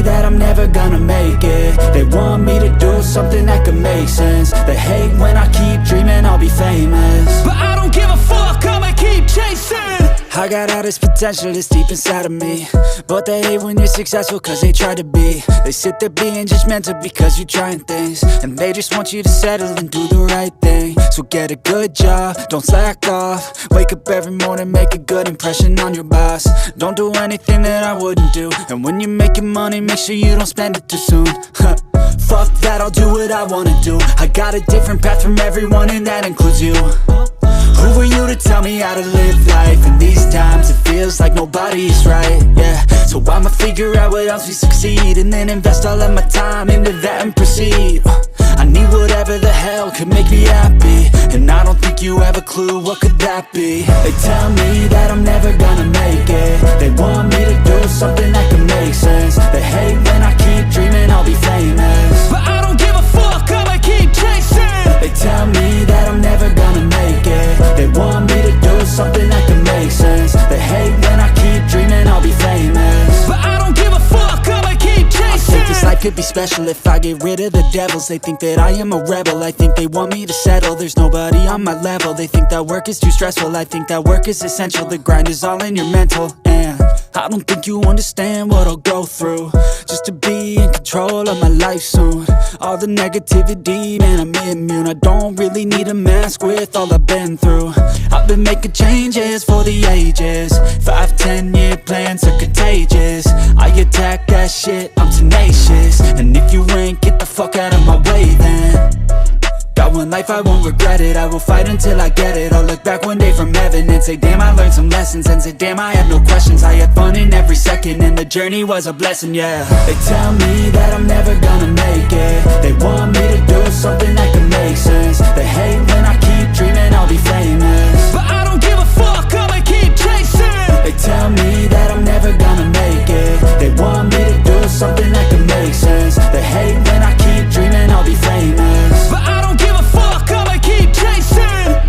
me that I'm never gonna make it. They want me to do something that could make sense. They hate when I keep dreaming I'll be famous, but I don't give a fuck, I'ma keep chasing. I got all this potential that's deep inside of me, but they hate when you're successful cause they try to be. They sit there being judgmental because you're trying things, and they just want you to settle and do the right thing. So get a good job, don't slack off. Wake up every morning, make a good impression on your boss. Don't do anything that I wouldn't do, and when you're making money, make sure you don't spend it too soon. Fuck that, I'll do what I wanna do. I got a different path from everyone, and that includes you. Who are you to tell me how to live life? In these times it feels like nobody's right, yeah. So I'ma figure out what else we succeed, and then invest all of my time into that and proceed. I need whatever the hell could make me happy, and I don't think you have a clue what could that be. They tell me that I'm never gonna make it. They want me to do something that can make sense. They hate when I keep dreaming I'll be famous, but I don't give a fuck, I'ma keep chasing. They tell me that I'm never gonna make it. They want me to do something that can make sense. They hate when I keep dreaming I'll be famous, but I don't give a fuck, I'ma keep chasing. I think this life could be special if I get rid of the devils. They think that I am a rebel, I think they want me to settle. There's nobody on my level, they think that work is too stressful. I think that work is essential, the grind is all in your mental. And I don't think you understand what I'll go through just to be in control of my life soon. All the negativity, man, I'm immune. I don't really need a mask with all I've been through. I've been making changes for the ages. 5-10 year plans are contagious. I attack that shit, I'm tenacious. And if you ain't, get the fuck out of my way then. Got one life, I won't regret it. I will fight until I get it. I'll look back one day from heaven and say damn, I learned some lessons. And say damn, I have no questions. I had fun in every second, and the journey was a blessing, yeah. They tell me that I'm never gonna make it. They want me to do something that can make sense. They hate when I keep dreaming I'll be famous, but I don't give a fuck, I'ma keep chasing. They tell me that I'm never gonna make it. They want me to do something that can make sense. They hate when I keep dreaming I'll be famous, but I don't give a fuck, I'ma keep chasing.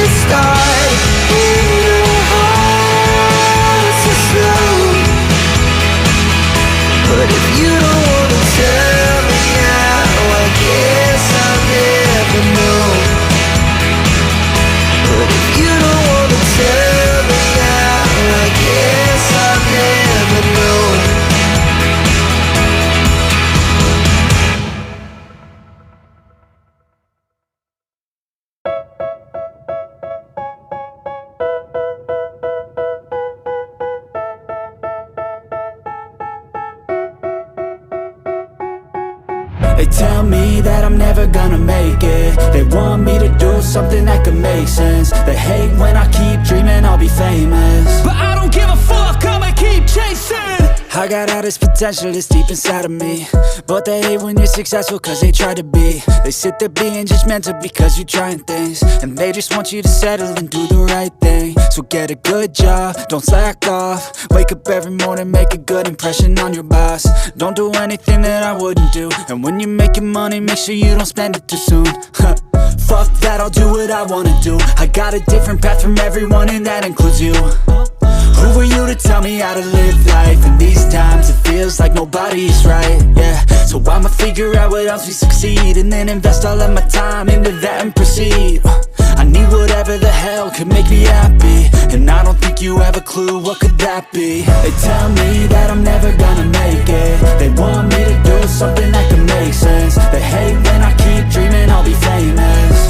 start in your heart so slow. But if you don't wanna tell me now, I guess I'll never know. But if you don't wanna tell me now, I guess I'll never know. They tell me that I'm never gonna make it. They want me to do something that could make sense. They hate when I keep dreaming I'll be famous, but I don't give a fuck, I'ma keep chasing. I got all this potential that's deep inside of me, but they hate when you're successful cause they try to be. They sit there being judgmental because you're trying things, and they just want you to settle and do the right thing. So get a good job, don't slack off. Wake up every morning, make a good impression on your boss. Don't do anything that I wouldn't do, and when you're making money, make sure you don't spend it too soon. Fuck that, I'll do what I wanna do. I got a different path from everyone and that includes you. Who are you to tell me how to live life? In these times it feels like nobody's right, yeah. So I'ma figure out what else we succeed, and then invest all of my time into that and proceed. I need whatever the hell could make me happy, and I don't think you have a clue what could that be. They tell me that I'm never gonna make it. They want me to do something that can make sense. They hate when I keep dreaming I'll be famous,